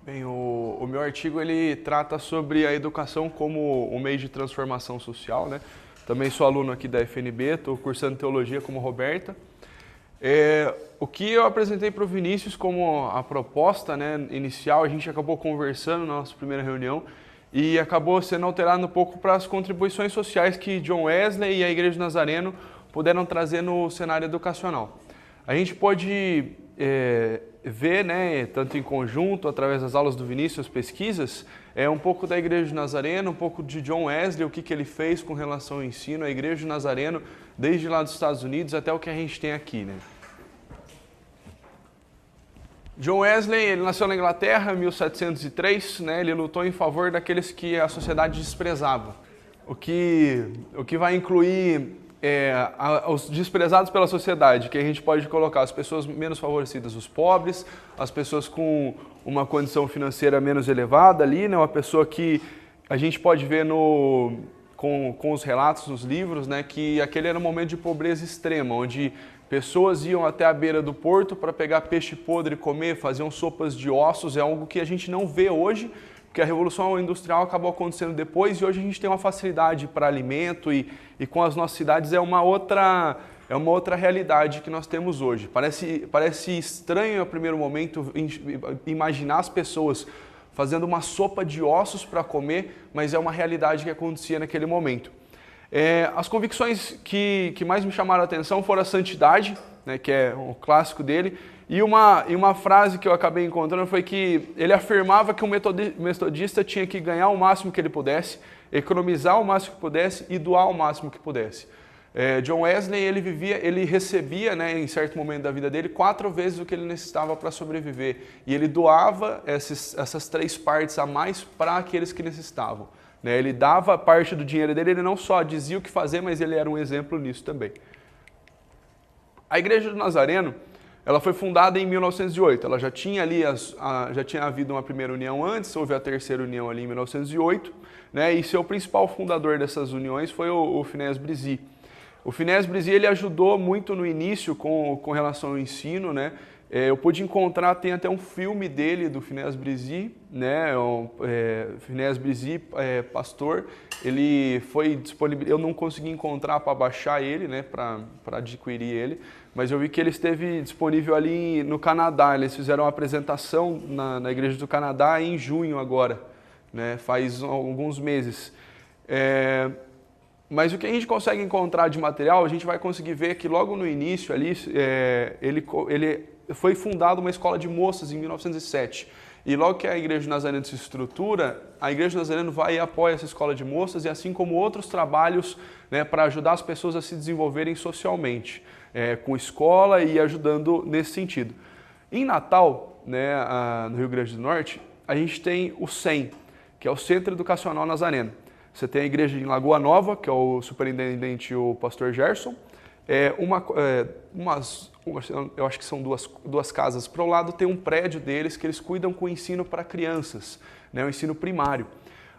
Bem, o meu artigo ele trata sobre a educação como um meio de transformação social, né? Também sou aluno aqui da FNB, estou cursando teologia como Roberta. O que eu apresentei para o Vinícius como a proposta, né, inicial, a gente acabou conversando na nossa primeira reunião e acabou sendo alterado um pouco para as contribuições sociais que John Wesley e a Igreja do Nazareno puderam trazer no cenário educacional. A gente pode ver, né, tanto em conjunto, através das aulas do Vinícius, pesquisas, um pouco da Igreja de Nazareno, um pouco de John Wesley, o que ele fez com relação ao ensino, a Igreja de Nazareno, desde lá dos Estados Unidos até o que a gente tem aqui, né? John Wesley, ele nasceu na Inglaterra em 1703, né, ele lutou em favor daqueles que a sociedade desprezava, o que vai incluir os desprezados pela sociedade, que a gente pode colocar as pessoas menos favorecidas, os pobres, as pessoas com uma condição financeira menos elevada ali, né, uma pessoa que a gente pode ver com os relatos nos livros, né, que aquele era um momento de pobreza extrema, onde pessoas iam até a beira do porto para pegar peixe podre e comer, faziam sopas de ossos, é algo que a gente não vê hoje, porque a Revolução Industrial acabou acontecendo depois e hoje a gente tem uma facilidade para alimento e com as nossas cidades é uma outra realidade que nós temos hoje. Parece estranho, a primeiro momento, imaginar as pessoas fazendo uma sopa de ossos para comer, mas é uma realidade que acontecia naquele momento. As convicções que mais me chamaram a atenção foram a santidade, né, que é o clássico dele, e uma frase que eu acabei encontrando foi que ele afirmava que o metodista tinha que ganhar o máximo que ele pudesse, economizar o máximo que pudesse e doar o máximo que pudesse. John Wesley, ele recebia, né, em certo momento da vida dele, 4 vezes o que ele necessitava para sobreviver, e ele doava essas 3 partes a mais para aqueles que necessitavam. Ele dava parte do dinheiro dele, ele não só dizia o que fazer, mas ele era um exemplo nisso também. A Igreja do Nazareno, ela foi fundada em 1908, ela já tinha havido uma primeira união antes, houve a terceira união ali em 1908, né, e seu principal fundador dessas uniões foi o Phineas Bresee. O Phineas Bresee, ele ajudou muito no início com relação ao ensino, né. Eu pude encontrar, tem até um filme dele, do Phineas Bresee, né, Phineas Bresee, pastor, ele foi disponível, eu não consegui encontrar para baixar ele, né, para adquirir ele, mas eu vi que ele esteve disponível ali no Canadá, eles fizeram uma apresentação na Igreja do Canadá em junho agora, né, faz alguns meses. Mas o que a gente consegue encontrar de material, a gente vai conseguir ver que logo no início ali, ele foi fundada uma escola de moças em 1907. E logo que a Igreja do Nazareno se estrutura, a Igreja do Nazareno vai e apoia essa escola de moças, e assim como outros trabalhos, né, para ajudar as pessoas a se desenvolverem socialmente, com escola e ajudando nesse sentido. Em Natal, né, no Rio Grande do Norte, a gente tem o CEM, que é o Centro Educacional Nazareno. Você tem a igreja em Lagoa Nova, que é o superintendente, o pastor Gerson. Eu acho que são duas casas para o lado, tem um prédio deles que eles cuidam com o ensino para crianças, né, o ensino primário.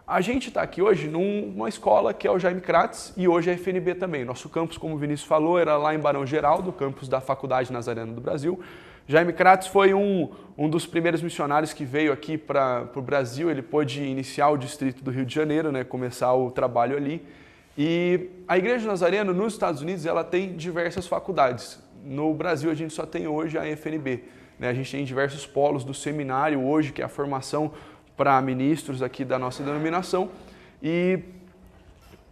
A gente está aqui hoje numa escola que é o Jaime Kratz e hoje é a FNB também. Nosso campus, como o Vinícius falou, era lá em Barão Geraldo, campus da Faculdade Nazarena do Brasil. Jaime Kratz foi um dos primeiros missionários que veio aqui para o Brasil, ele pôde iniciar o distrito do Rio de Janeiro, né, começar o trabalho ali. E a Igreja do Nazareno, nos Estados Unidos, ela tem diversas faculdades. No Brasil, a gente só tem hoje a FNB. Né? A gente tem diversos polos do seminário hoje, que é a formação para ministros aqui da nossa denominação. E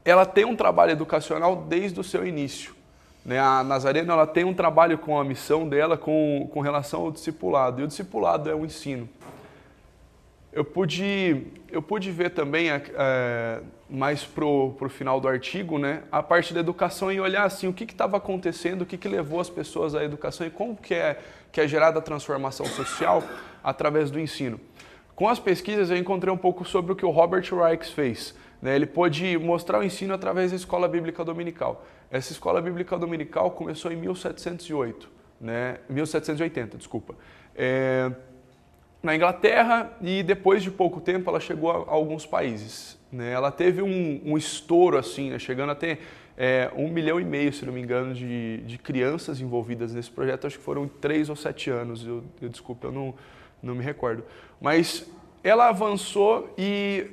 ela tem um trabalho educacional desde o seu início. Né? A Nazareno, ela tem um trabalho com a missão dela com relação ao discipulado. E o discipulado é o ensino. Eu pude ver também, mais pro final do artigo, né, a parte da educação e olhar assim, o que estava acontecendo, o que levou as pessoas à educação e como que é gerada a transformação social através do ensino. Com as pesquisas eu encontrei um pouco sobre o que o Robert Reich fez. Né, ele pôde mostrar o ensino através da Escola Bíblica Dominical. Essa Escola Bíblica Dominical começou em 1780, desculpa. Na Inglaterra, e depois de pouco tempo ela chegou a alguns países. Né? Ela teve um estouro, assim, né? Chegando a ter 1,5 milhão, se não me engano, de crianças envolvidas nesse projeto. Acho que foram 3 ou 7 anos, desculpa, eu não me recordo. Mas ela avançou e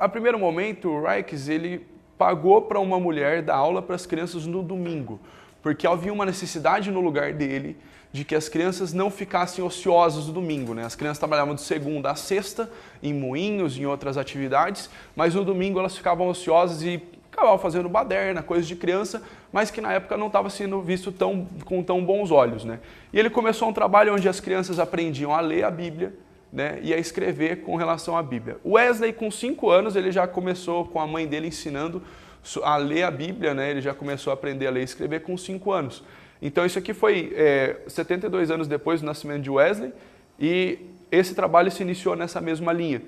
a primeiro momento o Rykes ele pagou para uma mulher dar aula para as crianças no domingo, porque havia uma necessidade no lugar dele de que as crianças não ficassem ociosas no domingo, né? As crianças trabalhavam de segunda a sexta em moinhos, em outras atividades, mas no domingo elas ficavam ociosas e acabavam fazendo baderna, coisas de criança, mas que na época não estava sendo visto com tão bons olhos, né? E ele começou um trabalho onde as crianças aprendiam a ler a Bíblia, né, e a escrever com relação à Bíblia. O Wesley, com 5 anos, ele já começou com a mãe dele ensinando a ler a Bíblia, né, ele já começou a aprender a ler e escrever com 5 anos. Então isso aqui foi 72 anos depois do nascimento de Wesley, e esse trabalho se iniciou nessa mesma linha.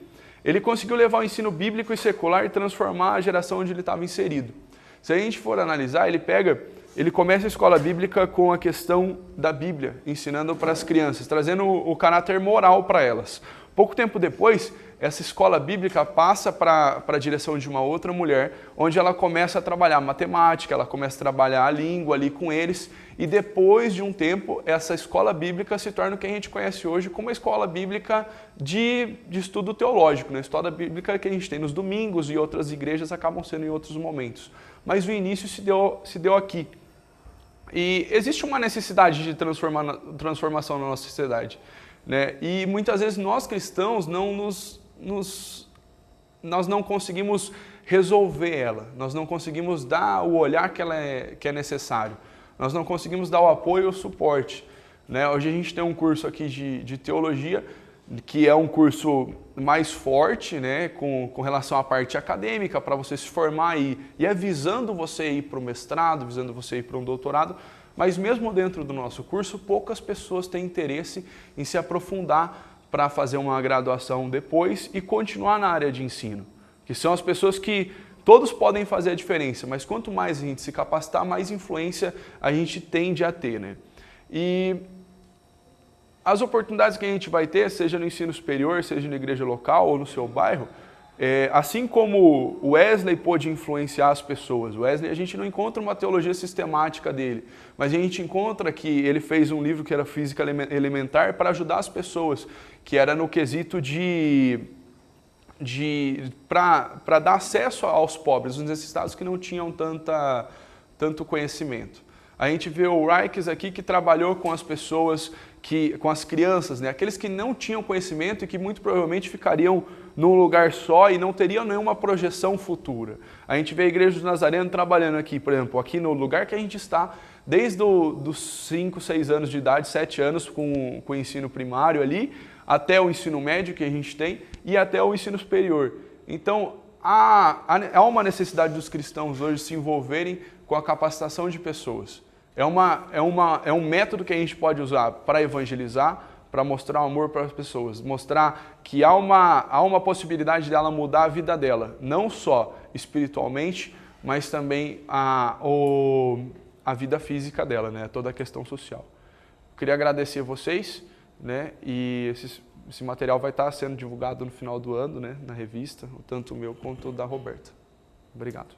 Ele conseguiu levar o ensino bíblico e secular e transformar a geração onde ele estava inserido. Se a gente for analisar, ele começa a escola bíblica com a questão da Bíblia, ensinando para as crianças, trazendo o caráter moral para elas. Pouco tempo depois, essa escola bíblica passa para a direção de uma outra mulher, onde ela começa a trabalhar matemática, ela começa a trabalhar a língua ali com eles, e depois de um tempo, essa escola bíblica se torna o que a gente conhece hoje como a escola bíblica de estudo teológico, né? A escola bíblica que a gente tem nos domingos e outras igrejas acabam sendo em outros momentos. Mas o início se deu aqui. E existe uma necessidade de transformação na nossa sociedade, né? E muitas vezes nós cristãos nós não conseguimos resolver ela, nós não conseguimos dar o olhar que é necessário, nós não conseguimos dar o apoio e o suporte, né? Hoje a gente tem um curso aqui de teologia, que é um curso mais forte, né, com relação à parte acadêmica, para você se formar e é visando você ir para o mestrado, visando você ir para um doutorado, mas mesmo dentro do nosso curso, poucas pessoas têm interesse em se aprofundar para fazer uma graduação depois e continuar na área de ensino, que são as pessoas que todos podem fazer a diferença, mas quanto mais a gente se capacitar, mais influência a gente tende a ter, né? E as oportunidades que a gente vai ter, seja no ensino superior, seja na igreja local ou no seu bairro, assim como o Wesley pôde influenciar as pessoas, o Wesley a gente não encontra uma teologia sistemática dele, mas a gente encontra que ele fez um livro que era Física Elementar para ajudar as pessoas, que era no quesito para dar acesso aos pobres, os necessitados que não tinham tanto conhecimento. A gente vê o Rykes aqui que trabalhou com as pessoas, com as crianças, né? Aqueles que não tinham conhecimento e que muito provavelmente ficariam num lugar só e não teriam nenhuma projeção futura. A gente vê a Igreja do Nazareno trabalhando aqui, por exemplo, aqui no lugar que a gente está, desde os 5, 6 anos de idade, 7 anos com o ensino primário ali, até o ensino médio que a gente tem e até o ensino superior. Então, há uma necessidade dos cristãos hoje se envolverem com a capacitação de pessoas. É um método que a gente pode usar para evangelizar, para mostrar o amor para as pessoas, mostrar que há uma possibilidade dela mudar a vida dela, não só espiritualmente, mas também a vida física dela, né? Toda a questão social. Eu queria agradecer a vocês, né? E esse material vai estar sendo divulgado no final do ano, né? Na revista, tanto o meu quanto o da Roberta. Obrigado.